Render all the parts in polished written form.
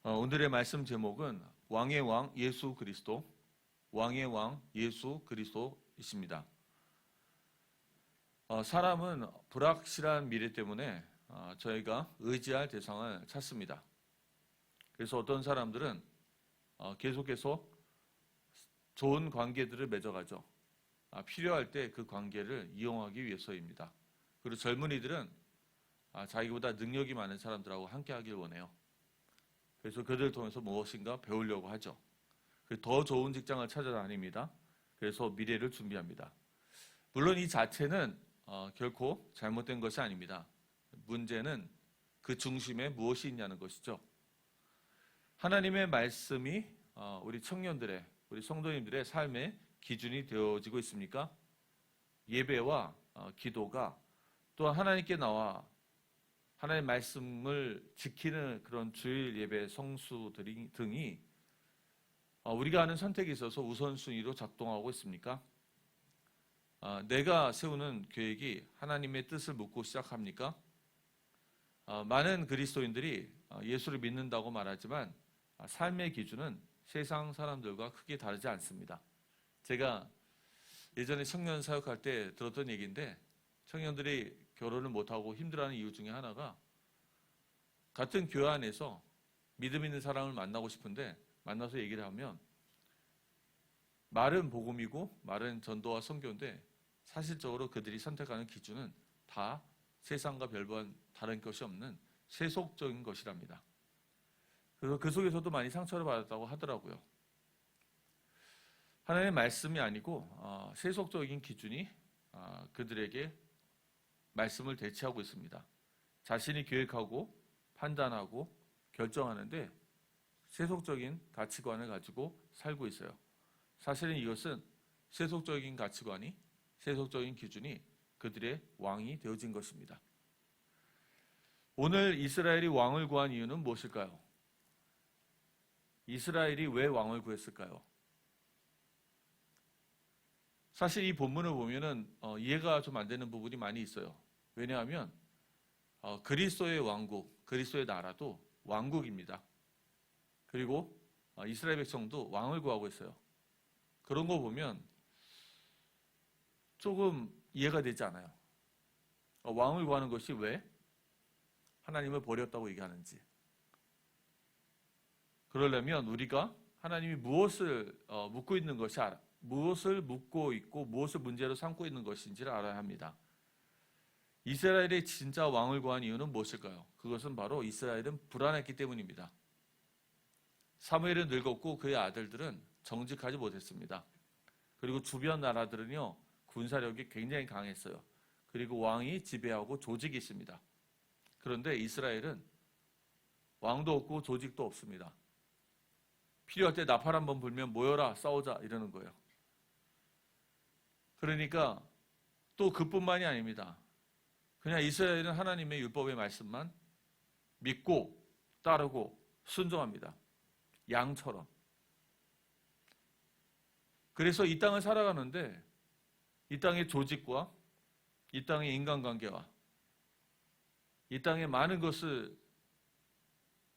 오늘의 말씀 제목은 왕의 왕 예수 그리스도, 왕의 왕 예수 그리스도이십니다. 사람은 불확실한 미래 때문에 저희가 의지할 대상을 찾습니다. 그래서 어떤 사람들은 계속해서 좋은 관계들을 맺어가죠. 필요할 때 그 관계를 이용하기 위해서입니다. 그리고 젊은이들은 자기보다 능력이 많은 사람들하고 함께 하길 원해요. 그래서 그들을 통해서 무엇인가 배우려고 하죠. 더 좋은 직장을 찾아다닙니다. 그래서 미래를 준비합니다. 물론 이 자체는 결코 잘못된 것이 아닙니다. 문제는 그 중심에 무엇이 있냐는 것이죠. 하나님의 말씀이 우리 청년들의, 우리 성도님들의 삶의 기준이 되어지고 있습니까? 예배와 기도가 또한 하나님께 나와 하나님의 말씀을 지키는 그런 주일 예배 성수 등이 우리가 하는 선택에 있어서 우선순위로 작동하고 있습니까? 내가 세우는 계획이 하나님의 뜻을 묻고 시작합니까? 많은 그리스도인들이 예수를 믿는다고 말하지만 삶의 기준은 세상 사람들과 크게 다르지 않습니다. 제가 예전에 청년 사역할 때 들었던 얘기인데, 청년들이 결혼을 못하고 힘들어하는 이유 중에 하나가 같은 교회 안에서 믿음 있는 사람을 만나고 싶은데 만나서 얘기를 하면 말은 복음이고 말은 전도와 선교인데 사실적으로 그들이 선택하는 기준은 다 세상과 별반 다른 것이 없는 세속적인 것이랍니다. 그래서 그 속에서도 많이 상처를 받았다고 하더라고요. 하나님의 말씀이 아니고 세속적인 기준이 그들에게 말씀을 대체하고 있습니다. 자신이 계획하고 판단하고 결정하는데 세속적인 가치관을 가지고 살고 있어요. 사실은 이것은 세속적인 가치관이, 세속적인 기준이 그들의 왕이 되어진 것입니다. 오늘 이스라엘이 왕을 구한 이유는 무엇일까요? 이스라엘이 왜 왕을 구했을까요? 사실 이 본문을 보면은 이해가 좀 안 되는 부분이 많이 있어요. 왜냐하면 그리스도의 왕국, 그리스도의 나라도 왕국입니다. 그리고 이스라엘 백성도 왕을 구하고 있어요. 그런 거 보면 조금 이해가 되지 않아요. 왕을 구하는 것이 왜 하나님을 버렸다고 얘기하는지. 그러려면 우리가 하나님이 무엇을 묻고 있는 것이 무엇을 묻고 있고 무엇을 문제로 삼고 있는 것인지를 알아야 합니다. 이스라엘의 진짜 왕을 구한 이유는 무엇일까요? 그것은 바로 이스라엘은 불안했기 때문입니다. 사무엘은 늙었고 그의 아들들은 정직하지 못했습니다. 그리고 주변 나라들은요, 군사력이 굉장히 강했어요. 그리고 왕이 지배하고 조직이 있습니다. 그런데 이스라엘은 왕도 없고 조직도 없습니다. 필요할 때 나팔 한번 불면 모여라 싸우자 이러는 거예요. 그러니까 또 그뿐만이 아닙니다. 그냥 이스라엘은 하나님의 율법의 말씀만 믿고 따르고 순종합니다. 양처럼. 그래서 이 땅을 살아가는데 이 땅의 조직과 이 땅의 인간관계와 이 땅의 많은 것을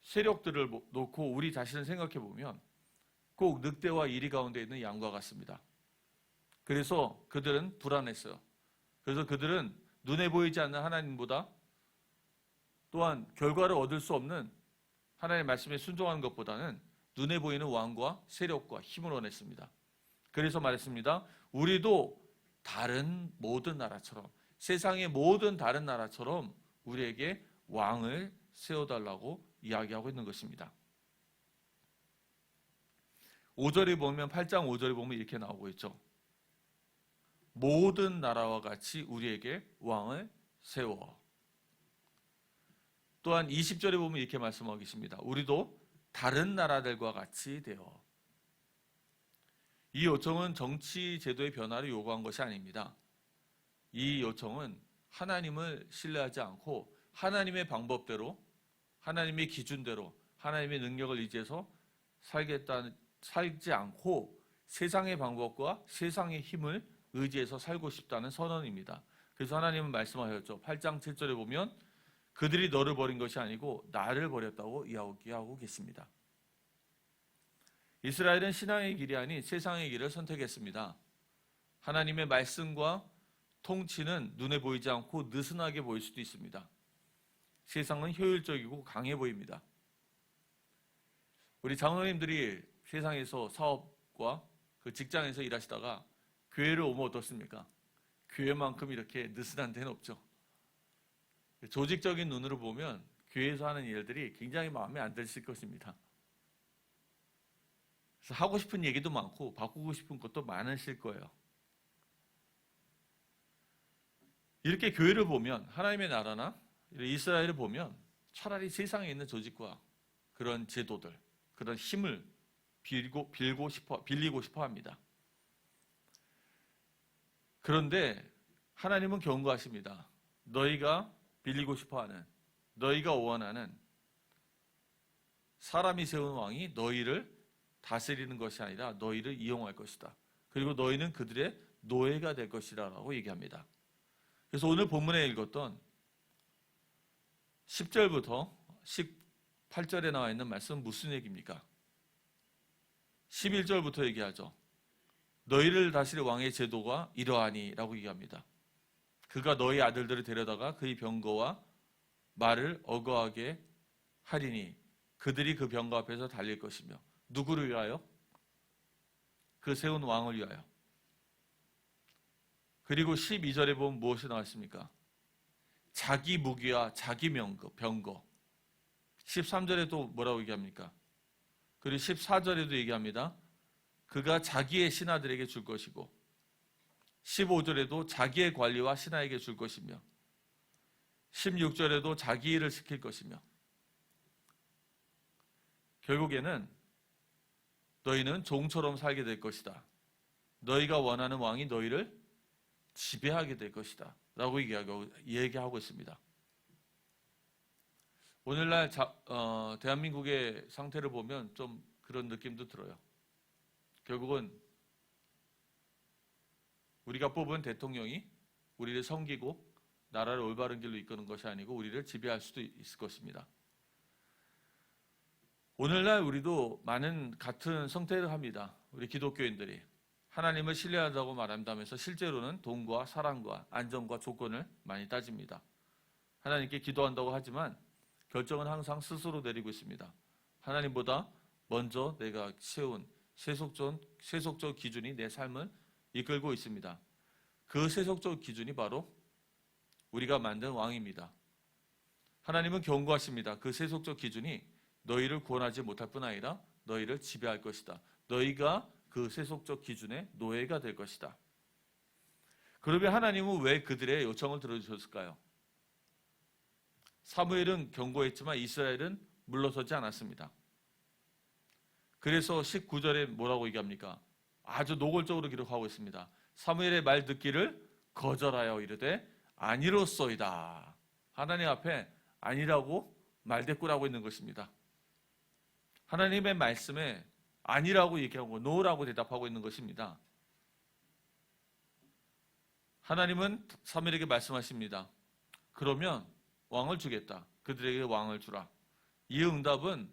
세력들을 놓고 우리 자신을 생각해 보면 꼭 늑대와 이리 가운데 있는 양과 같습니다. 그래서 그들은 불안했어요. 그래서 그들은 눈에 보이지 않는 하나님보다 또한 결과를 얻을 수 없는 하나님의 말씀에 순종하는 것보다는 눈에 보이는 왕과 세력과 힘을 원했습니다. 그래서 말했습니다. 우리도 다른 모든 나라처럼, 세상의 모든 다른 나라처럼 우리에게 왕을 세워달라고 이야기하고 있는 것입니다. 5절에 보면 8장 5절에 보면 이렇게 나오고 있죠. 모든 나라와 같이 우리에게 왕을 세워. 또한 20절에 보면 이렇게 말씀하고 계십니다. 우리도 다른 나라들과 같이 되어. 이 요청은 정치 제도의 변화를 요구한 것이 아닙니다. 이 요청은 하나님을 신뢰하지 않고 하나님의 방법대로, 하나님의 기준대로, 하나님의 능력을 의지해서 살지 않고 세상의 방법과 세상의 힘을 의지해서 살고 싶다는 선언입니다. 그래서 하나님은 말씀하셨죠. 8장 7절에 보면 그들이 너를 버린 것이 아니고 나를 버렸다고 이야기하고 계십니다. 이스라엘은 신앙의 길이 아닌 세상의 길을 선택했습니다. 하나님의 말씀과 통치는 눈에 보이지 않고 느슨하게 보일 수도 있습니다. 세상은 효율적이고 강해 보입니다. 우리 장로님들이 세상에서 사업과 그 직장에서 일하시다가 교회를 오면 어떻습니까? 교회만큼 이렇게 느슨한 데는 없죠. 조직적인 눈으로 보면 교회에서 하는 일들이 굉장히 마음에 안 드실 것입니다. 그래서 하고 싶은 얘기도 많고 바꾸고 싶은 것도 많으실 거예요. 이렇게 교회를 보면, 하나님의 나라나 이스라엘을 보면 차라리 세상에 있는 조직과 그런 제도들, 그런 힘을 빌리고 싶어 합니다. 그런데 하나님은 경고하십니다. 너희가 빌리고 싶어하는, 너희가 원하는 사람이 세운 왕이 너희를 다스리는 것이 아니라 너희를 이용할 것이다. 그리고 너희는 그들의 노예가 될 것이다 라고 얘기합니다. 그래서 오늘 본문에 읽었던 10절부터 18절에 나와 있는 말씀은 무슨 얘기입니까? 11절부터 얘기하죠. 너희를 다스릴 왕의 제도가 이러하니 라고 얘기합니다. 그가 너희 아들들을 데려다가 그의 병거와 말을 어거하게 하리니 그들이 그 병거 앞에서 달릴 것이며. 누구를 위하여? 그 세운 왕을 위하여. 그리고 12절에 보면 무엇이 나왔습니까? 자기 무기와 자기 병거. 13절에도 뭐라고 얘기합니까? 그리고 14절에도 얘기합니다. 그가 자기의 신하들에게 줄 것이고 15절에도 자기의 관리와 신하에게 줄 것이며 16절에도 자기 일을 시킬 것이며 결국에는 너희는 종처럼 살게 될 것이다. 너희가 원하는 왕이 너희를 지배하게 될 것이다 라고 얘기하고 있습니다. 오늘날 대한민국의 상태를 보면 좀 그런 느낌도 들어요. 결국은 우리가 뽑은 대통령이 우리를 섬기고 나라를 올바른 길로 이끄는 것이 아니고 우리를 지배할 수도 있을 것입니다. 오늘날 우리도 많은 같은 선택을 합니다. 우리 기독교인들이 하나님을 신뢰한다고 말한다면서 실제로는 돈과 사랑과 안정과 조건을 많이 따집니다. 하나님께 기도한다고 하지만 결정은 항상 스스로 내리고 있습니다. 하나님보다 먼저 내가 세운 세속적 기준이 내 삶을 이끌고 있습니다. 그 세속적 기준이 바로 우리가 만든 왕입니다. 하나님은 경고하십니다. 그 세속적 기준이 너희를 구원하지 못할 뿐 아니라 너희를 지배할 것이다. 너희가 그 세속적 기준의 노예가 될 것이다. 그러면 하나님은 왜 그들의 요청을 들어주셨을까요? 사무엘은 경고했지만 이스라엘은 물러서지 않았습니다. 그래서 19절에 뭐라고 얘기합니까? 아주 노골적으로 기록하고 있습니다. 사무엘의 말 듣기를 거절하여 이르되 아니로소이다. 하나님 앞에 아니라고 말대꾸라고 있는 것입니다. 하나님의 말씀에 아니라고 얘기하고 노라고 대답하고 있는 것입니다. 하나님은 사무엘에게 말씀하십니다. 그러면 왕을 주겠다. 그들에게 왕을 주라. 이 응답은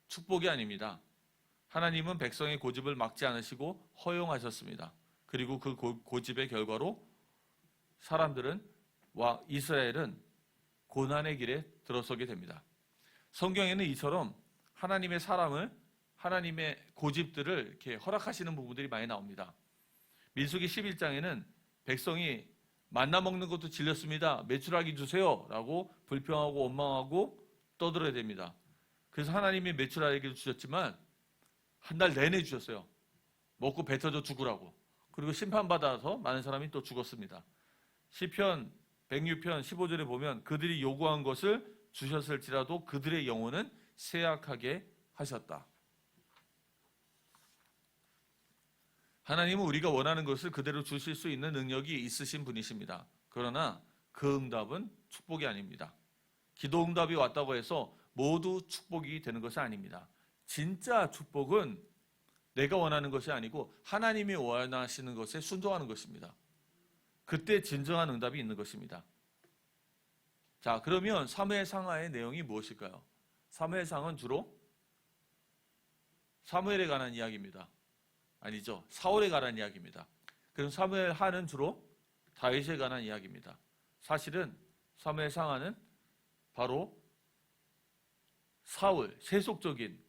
축복이 아닙니다. 하나님은 백성의 고집을 막지 않으시고 허용하셨습니다. 그리고 그 고집의 결과로 이스라엘은 고난의 길에 들어서게 됩니다. 성경에는 이처럼 하나님의 고집들을 이렇게 허락하시는 부분들이 많이 나옵니다. 민수기 11장에는 백성이 만나 먹는 것도 질렸습니다. 메추라기 주세요 라고 불평하고 원망하고 떠들어야 됩니다. 그래서 하나님이 메추라기를 주셨지만 한 달 내내 주셨어요. 먹고 뱉어져 죽으라고. 그리고 심판받아서 많은 사람이 또 죽었습니다. 시편 106편 15절에 보면 그들이 요구한 것을 주셨을지라도 그들의 영혼은 쇠약하게 하셨다. 하나님은 우리가 원하는 것을 그대로 주실 수 있는 능력이 있으신 분이십니다. 그러나 그 응답은 축복이 아닙니다. 기도 응답이 왔다고 해서 모두 축복이 되는 것이 아닙니다. 진짜 축복은 내가 원하는 것이 아니고 하나님이 원하시는 것에 순종하는 것입니다. 그때 진정한 응답이 있는 것입니다. 자, 그러면 사무엘상하의 내용이 무엇일까요? 사무엘상은 주로 사무엘에 관한 이야기입니다. 아니죠. 사울에 관한 이야기입니다. 그럼 사무엘 하는 주로 다윗에 관한 이야기입니다. 사실은 사무엘 상하는 바로 사울, 세속적인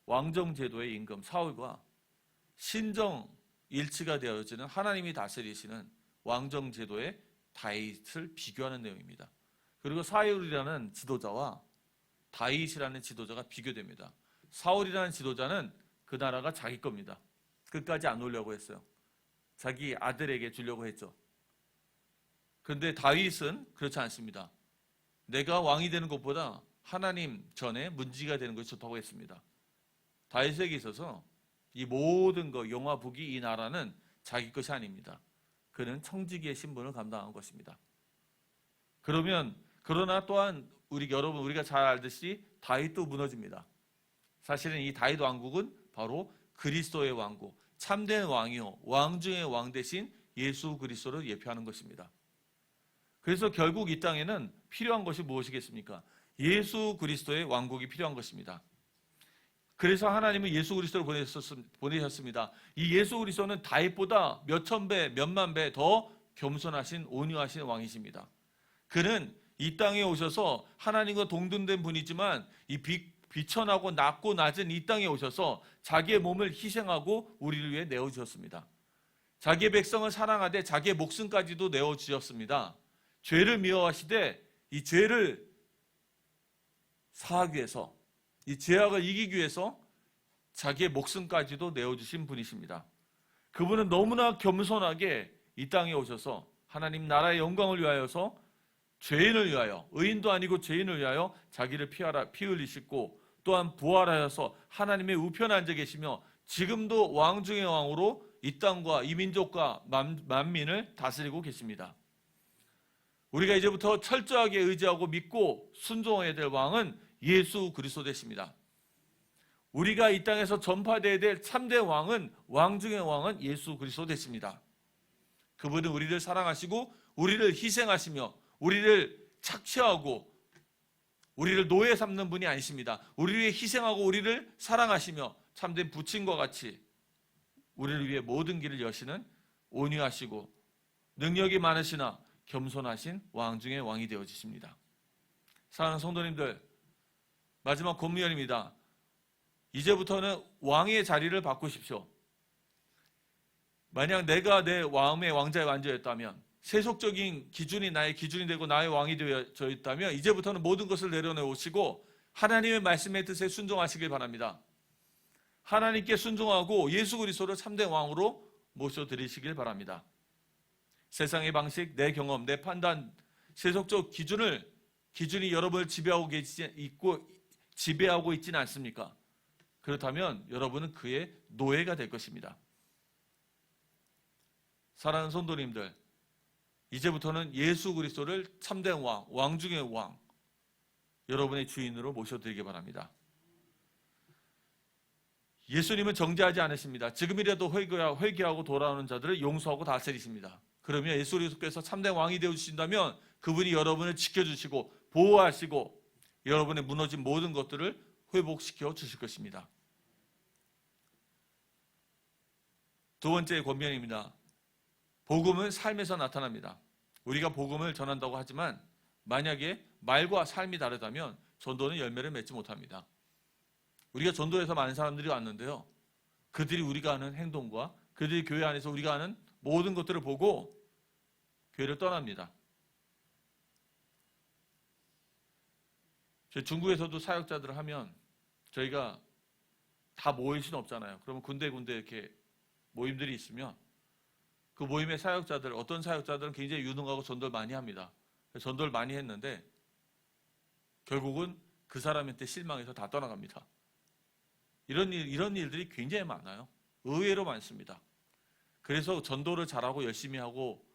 왕정제도의 임금 사울과 신정 일치가 되어지는 하나님이 다스리시는 왕정제도의 다윗을 비교하는 내용입니다. 그리고 사울이라는 지도자와 다윗이라는 지도자가 비교됩니다. 사울이라는 지도자는 그 나라가 자기 겁니다. 끝까지 안 놓으려고 했어요. 자기 아들에게 주려고 했죠. 그런데 다윗은 그렇지 않습니다. 내가 왕이 되는 것보다 하나님 전에 문지기가 되는 것이 좋다고 했습니다. 다윗에게 있어서 이 모든 것, 영화, 북이 이 나라는 자기 것이 아닙니다. 그는 청지기의 신분을 감당한 것입니다. 그러나 또한 우리가 잘 알듯이 다윗도 무너집니다. 사실은 이 다윗 왕국은 바로 그리스도의 왕국, 참된 왕이요 왕 중의 왕 대신 예수 그리스도를 예표하는 것입니다. 그래서 결국 이 땅에는 필요한 것이 무엇이겠습니까? 예수 그리스도의 왕국이 필요한 것입니다. 그래서 하나님은 예수 그리스도를 보내셨습니다. 이 예수 그리스도는 다윗보다 몇천 배, 몇만 배 더 겸손하신 온유하신 왕이십니다. 그는 이 땅에 오셔서 하나님과 동등된 분이지만 이 비천하고 낮고 낮은 이 땅에 오셔서 자기의 몸을 희생하고 우리를 위해 내어주셨습니다. 자기의 백성을 사랑하되 자기의 목숨까지도 내어주셨습니다. 죄를 미워하시되 이 죄를 사하기 위해서, 이 죄악을 이기기 위해서 자기의 목숨까지도 내어주신 분이십니다. 그분은 너무나 겸손하게 이 땅에 오셔서 하나님 나라의 영광을 위하여서 죄인을 위하여, 의인도 아니고 죄인을 위하여 자기를 피 흘리시고 또한 부활하여서 하나님의 우편에 앉아 계시며 지금도 왕 중의 왕으로 이 땅과 이 민족과 만민을 다스리고 계십니다. 우리가 이제부터 철저하게 의지하고 믿고 순종해야 될 왕은 예수 그리스도 되십니다. 우리가 이 땅에서 전파되어야 될 참된 왕은 왕 중의 왕은 예수 그리스도 되십니다. 그분은 우리를 사랑하시고 우리를 희생하시며 우리를 착취하고 우리를 노예 삼는 분이 아니십니다. 우리를 위해 희생하고 우리를 사랑하시며 참된 부친과 같이 우리를 위해 모든 길을 여시는 온유하시고 능력이 많으시나 겸손하신 왕 중의 왕이 되어지십니다. 사랑하는 성도님들, 마지막 권면입니다. 이제부터는 왕의 자리를 바꾸십시오. 만약 내가 내 마음의 왕자의 왕자였다면, 세속적인 기준이 나의 기준이 되고 나의 왕이 되어져 있다면 이제부터는 모든 것을 내려놓으시고 하나님의 말씀의 뜻에 순종하시길 바랍니다. 하나님께 순종하고 예수 그리스도를 참된 왕으로 모셔드리시길 바랍니다. 세상의 방식, 내 경험, 내 판단, 세속적 기준이 여러분을 지배하고 있지는 않습니까? 그렇다면 여러분은 그의 노예가 될 것입니다. 사랑하는 성도님들, 이제부터는 예수 그리스도를 참된 왕, 왕 중의 왕, 여러분의 주인으로 모셔드리기 바랍니다. 예수님은 정죄하지 않으십니다. 지금이라도 회개하고 돌아오는 자들을 용서하고 다스리십니다. 그러면 예수 그리스도께서 참된 왕이 되어주신다면 그분이 여러분을 지켜주시고 보호하시고 여러분의 무너진 모든 것들을 회복시켜 주실 것입니다. 두 번째 권면입니다. 복음은 삶에서 나타납니다. 우리가 복음을 전한다고 하지만 만약에 말과 삶이 다르다면 전도는 열매를 맺지 못합니다. 우리가 전도해서 많은 사람들이 왔는데요. 그들이 우리가 하는 행동과 그들이 교회 안에서 우리가 하는 모든 것들을 보고 교회를 떠납니다. 중국에서도 사역자들을 하면 저희가 다 모일 수는 없잖아요. 그러면 군데군데 이렇게 모임들이 있으면 그 모임의 사역자들, 어떤 사역자들은 굉장히 유능하고 전도를 많이 합니다. 전도를 많이 했는데 결국은 그 사람한테 실망해서 다 떠나갑니다. 이런 일들이 굉장히 많아요. 의외로 많습니다. 그래서 전도를 잘하고 열심히 하고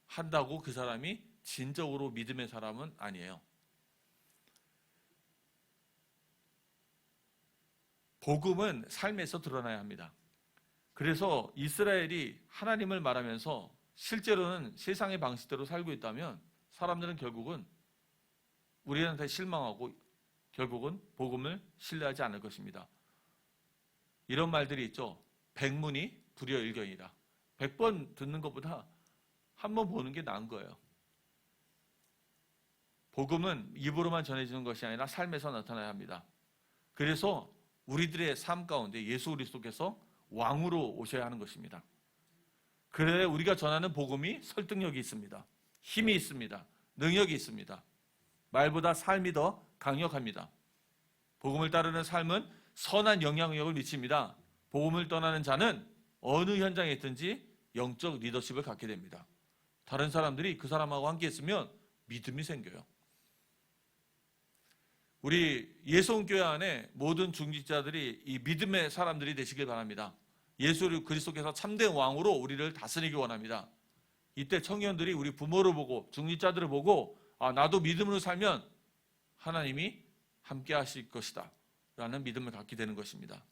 한다고 그 사람이 진정으로 믿음의 사람은 아니에요. 복음은 삶에서 드러나야 합니다. 그래서 이스라엘이 하나님을 말하면서 실제로는 세상의 방식대로 살고 있다면 사람들은 결국은 우리한테 실망하고 결국은 복음을 신뢰하지 않을 것입니다. 이런 말들이 있죠. 백문이 불여일견이다. 100번 듣는 것보다 한 번 보는 게 나은 거예요. 복음은 입으로만 전해지는 것이 아니라 삶에서 나타나야 합니다. 그래서 우리들의 삶 가운데 예수 그리스도께서 왕으로 오셔야 하는 것입니다. 그래야 우리가 전하는 복음이 설득력이 있습니다. 힘이 있습니다. 능력이 있습니다. 말보다 삶이 더 강력합니다. 복음을 따르는 삶은 선한 영향력을 미칩니다. 복음을 떠나는 자는 어느 현장에 있든지 영적 리더십을 갖게 됩니다. 다른 사람들이 그 사람하고 함께 있으면 믿음이 생겨요. 우리 예수교회 안에 모든 중직자들이 이 믿음의 사람들이 되시길 바랍니다. 예수 그리스도께서 참된 왕으로 우리를 다스리기 원합니다. 이때 청년들이 우리 부모를 보고 중직자들을 보고 나도 믿음으로 살면 하나님이 함께 하실 것이다 라는 믿음을 갖게 되는 것입니다.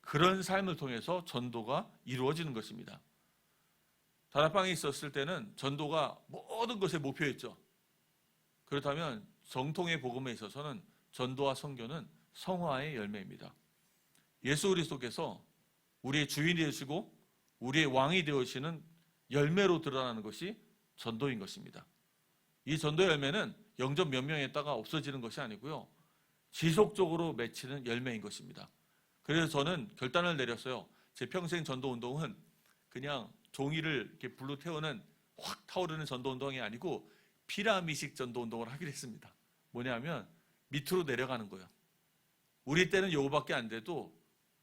그런 삶을 통해서 전도가 이루어지는 것입니다. 다락방에 있었을 때는 전도가 모든 것의 목표였죠. 그렇다면 정통의 복음에 있어서는 전도와 선교는 성화의 열매입니다. 예수 그리스도께서 우리의 주인이 되시고 우리의 왕이 되시는 열매로 드러나는 것이 전도인 것입니다. 이 전도 열매는 영접 몇 명 했다가 없어지는 것이 아니고요. 지속적으로 맺히는 열매인 것입니다. 그래서 저는 결단을 내렸어요. 제 평생 전도 운동은 그냥 종이를 이렇게 불로 태우는 확 타오르는 전도 운동이 아니고 피라미식 전도 운동을 하기로 했습니다. 뭐냐면 밑으로 내려가는 거예요. 우리 때는 요거밖에 안 돼도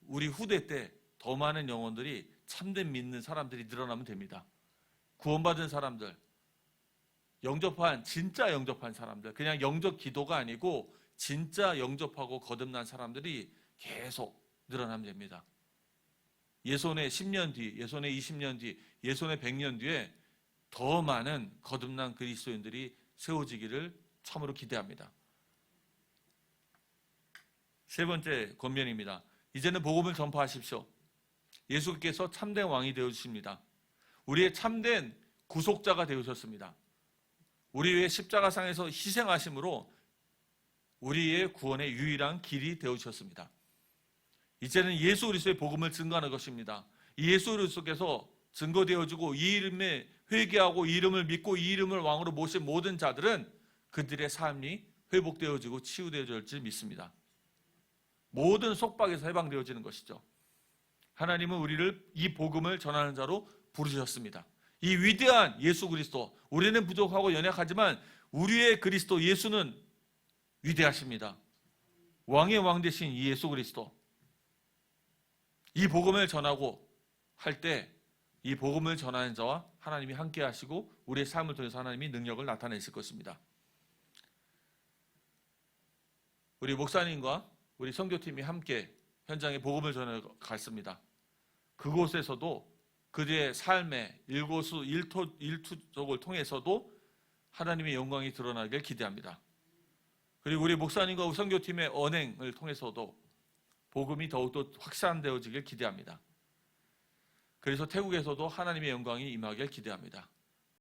우리 후대 때 더 많은 영혼들이 참된 믿는 사람들이 늘어나면 됩니다. 구원받은 사람들, 진짜 영접한 사람들, 그냥 영접 기도가 아니고 진짜 영접하고 거듭난 사람들이 계속 늘어나면 됩니다. 예손의 10년 뒤, 예손의 20년 뒤, 예손의 100년 뒤에 더 많은 거듭난 그리스도인들이 세워지기를 참으로 기대합니다. 세 번째 권면입니다. 이제는 복음을 전파하십시오. 예수께서 참된 왕이 되어주십니다. 우리의 참된 구속자가 되어주셨습니다. 우리 위해 십자가상에서 희생하심으로 우리의 구원의 유일한 길이 되어주셨습니다. 이제는 예수 그리스도의 복음을 증거하는 것입니다. 이 예수 그리스도께서 증거되어지고 이 이름에 회개하고 이 이름을 믿고 이 이름을 왕으로 모신 모든 자들은 그들의 삶이 회복되어지고 치유되어질 줄 믿습니다. 모든 속박에서 해방되어지는 것이죠. 하나님은 우리를 이 복음을 전하는 자로 부르셨습니다. 이 위대한 예수 그리스도, 우리는 부족하고 연약하지만 우리의 그리스도 예수는 위대하십니다. 왕의 왕 되신 이 예수 그리스도, 이 복음을 전하고 할 때 이 복음을 전하는 자와 하나님이 함께 하시고 우리의 삶을 통해서 하나님이 능력을 나타내실 것입니다. 우리 목사님과 우리 선교팀이 함께 현장에 복음을 전해 갔습니다. 그곳에서도 그들의 삶의 일투족을 통해서도 하나님의 영광이 드러나길 기대합니다. 그리고 우리 목사님과 우리 선교팀의 언행을 통해서도 복음이 더욱더 확산되어지길 기대합니다. 그래서 태국에서도 하나님의 영광이 임하길 기대합니다.